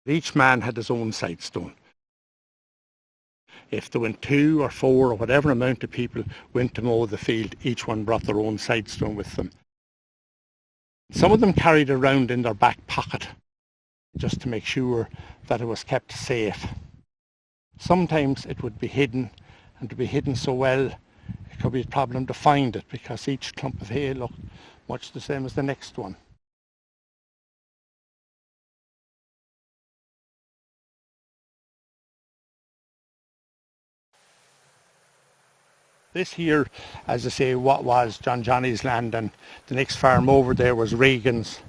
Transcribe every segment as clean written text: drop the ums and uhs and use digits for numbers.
Each man had his own side stone. If there went 2 or 4 or whatever amount of people went to mow the field, each one brought their own side stone with them. Some of them carried it around in their back pocket just to make sure that it was kept safe. Sometimes it would be hidden, and to be hidden so well it could be a problem to find it because each clump of hay looked much the same as the next one. This here, as I say, what was John Johnny's land, and the next farm over there was Regan's.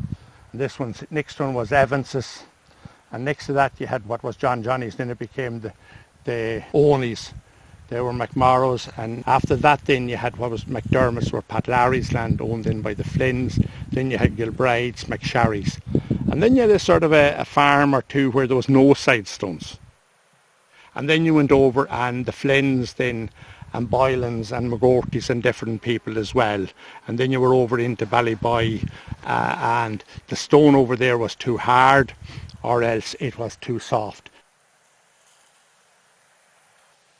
And this one, next one was Evans's, and next to that you had what was John Johnny's. Then it became the Oney's. They were McMorrow's, and after that then you had what was McDermott's, were Pat Larry's land, owned in by the Flynns. Then you had Gilbride's, McSharry's, and then you had a sort of a farm or two where there was no side stones. And then you went over, and the Flynns then, and Boylan's and McGorty's and different people as well. And then you were over into Ballyboy, and the stone over there was too hard or else it was too soft.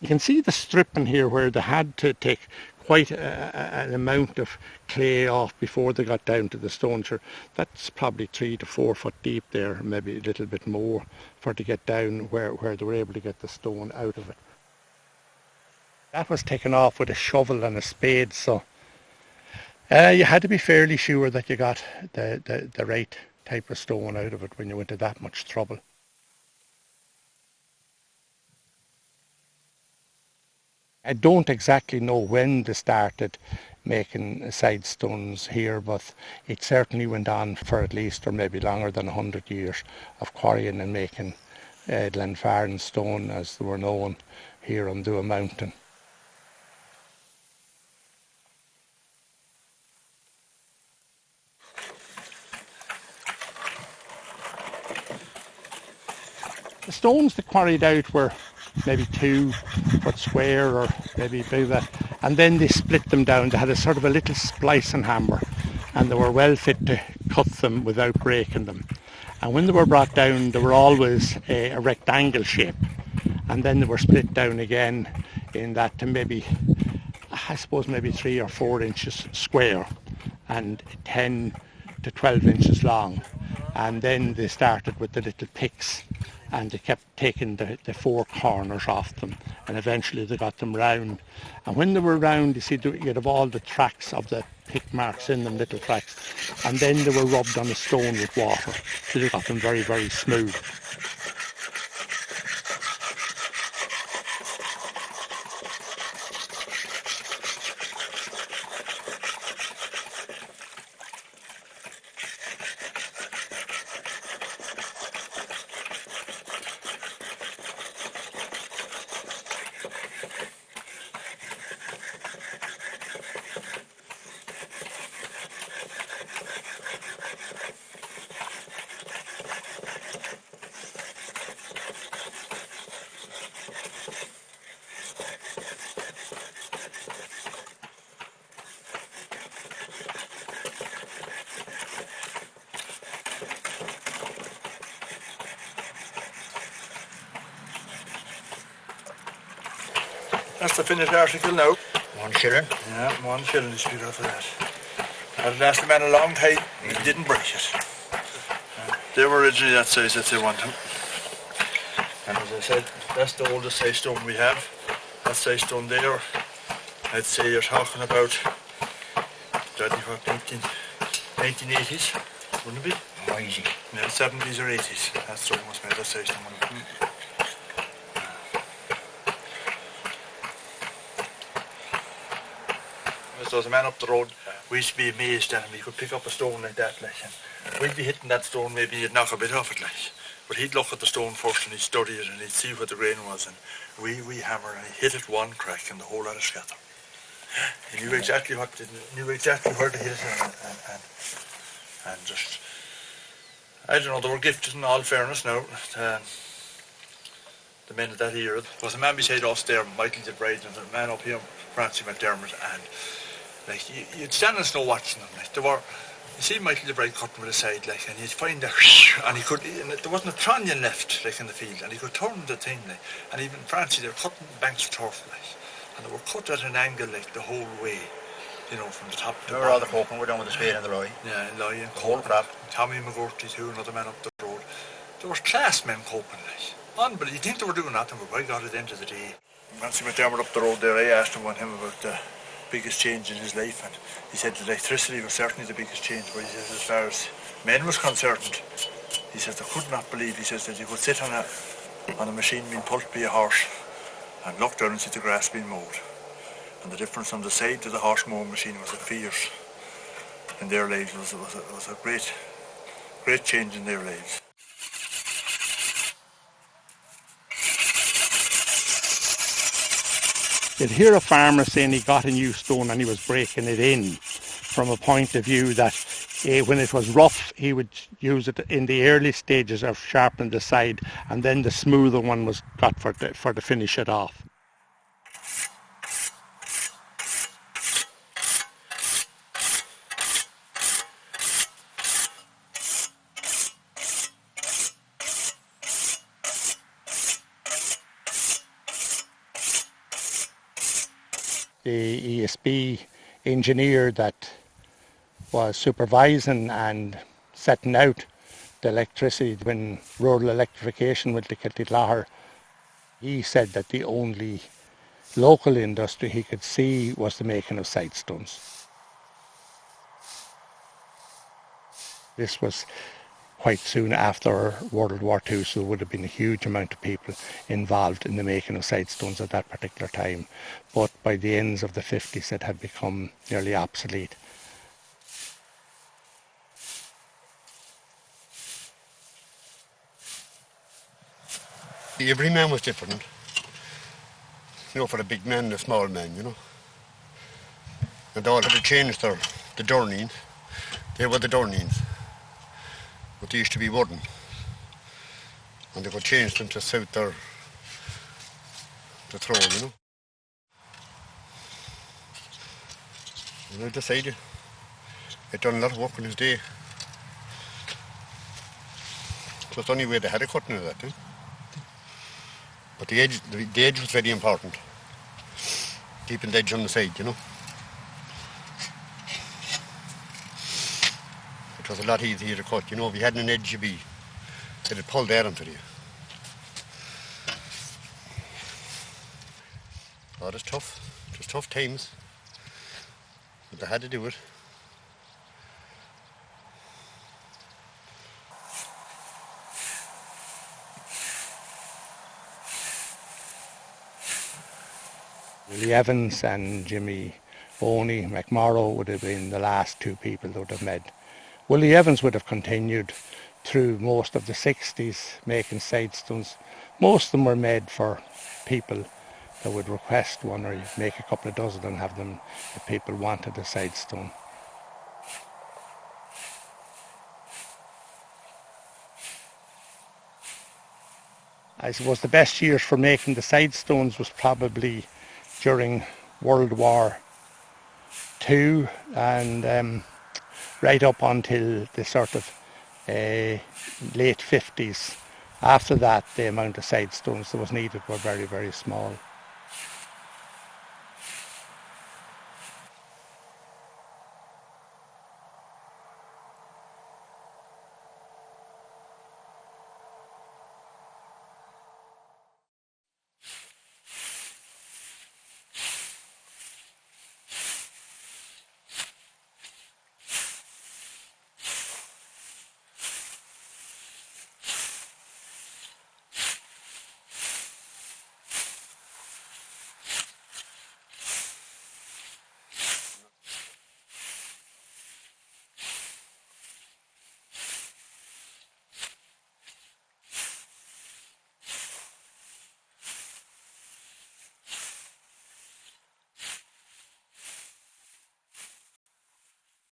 You can see the stripping here where they had to take quite an amount of clay off before they got down to the stone. Sure, that's probably 3 to 4 foot deep there, maybe a little bit more, for to get down where they were able to get the stone out of it. That was taken off with a shovel and a spade, so you had to be fairly sure that you got the right type of stone out of it when you went to that much trouble. I don't exactly know when they started making side stones here, but it certainly went on for at least, or maybe longer than 100 years, of quarrying and making Glenfarne stone, as they were known, here on Dua Mountain. The stones they quarried out were maybe 2 foot square or maybe about that, and then they split them down. They had a sort of a little splicing hammer, and they were well fit to cut them without breaking them. And when they were brought down, they were always a rectangle shape, and then they were split down again in that to maybe, I suppose, maybe 3 or 4 inches square and 10 to 12 inches long. And then they started with the little picks, and they kept taking the 4 corners off them, and eventually they got them round. And when they were round, you see, you'd have all the tracks of the pick marks in them, little tracks, and then they were rubbed on a stone with water, so they got them very, very smooth. That's the finished article now. 1 shilling? Yeah, 1 shilling is good for that. I've lasted the man a long time, he didn't break it. They were originally that size that they wanted. And as I said, that's the oldest size stone we have. That size stone there, I'd say you're talking about 1980s, wouldn't it be? Oh, easy. Yeah, 70s or 80s. That stone was made, that size stone. There was a man up the road, we used to be amazed at him. He could pick up a stone like that, like, and we'd be hitting that stone, maybe he'd knock a bit off it, like. But he'd look at the stone first and he'd study it and he'd see what the grain was, and we hammer and he hit it 1 crack and the whole lot of scatter. He knew exactly where to hit it, and just, I don't know, they were gifted in all fairness now. The men of that era. There was a man beside us there, Michael Gilbride, and a man up here, Francie McDermott, and like you'd stand in the snow watching them. Like, they were You see Michael the Bride cutting with a side, like, and you'd find that, and he could, and there wasn't a trunnion left, like, in the field, and he could turn the thing, like, and even in France, they were cutting banks of turf, like, and they were cut at an angle, like, the whole way, you know, from the top to the bottom. All the coping were done with the spade and the lorry. Yeah, in Loughrey and the whole crap. Tommy McGurty too, another man up the road. There was class men coping, like. Unbelievable. You think they were doing nothing, but by God, at the end of the day. Once he went down up the road there, I asked him about the biggest change in his life, and he said the electricity was certainly the biggest change, but he says as far as men was concerned, he says they could not believe, he says that you could sit on a machine being pulled by a horse and look down and see the grass being mowed. And the difference on the side of the horse mowing machine was a fierce in their lives, was a great change in their lives. You'd hear a farmer saying he got a new stone and he was breaking it in from a point of view that when it was rough he would use it in the early stages of sharpening the side, and then the smoother one was got for to finish it off. The ESB engineer that was supervising and setting out the electricity when rural electrification went to Loughrey, he said that the only local industry he could see was the making of scythe stones. This was quite soon after World War II, so there would have been a huge amount of people involved in the making of scythe stones at that particular time. But by the ends of the 50s it had become nearly obsolete. Every man was different. You know, for the big man and the small man, you know. And all had to change the Dorneens. They were the Dorneens. But they used to be wooden. And they could change them to suit the throw, you know. And I decided he'd done a lot of work in his day. It was the only way they had a cutting of that, eh? But the edge was very important. Keeping the edge on the side, you know. It was a lot easier to cut, you know. If you had an edge, it'd pull there onto you. Oh, it was tough. It was tough times. But they had to do it. Willie Evans and Jimmy Boney McMorrow would have been the last two people that would have met. Willie Evans would have continued through most of the 60s making scythe stones. Most of them were made for people that would request one, or make a couple of dozen and have them if people wanted a scythe stone. I suppose the best years for making the scythe stones was probably during World War II and right up until the sort of late 50s. After that, the amount of scythe stones that was needed were very, very small.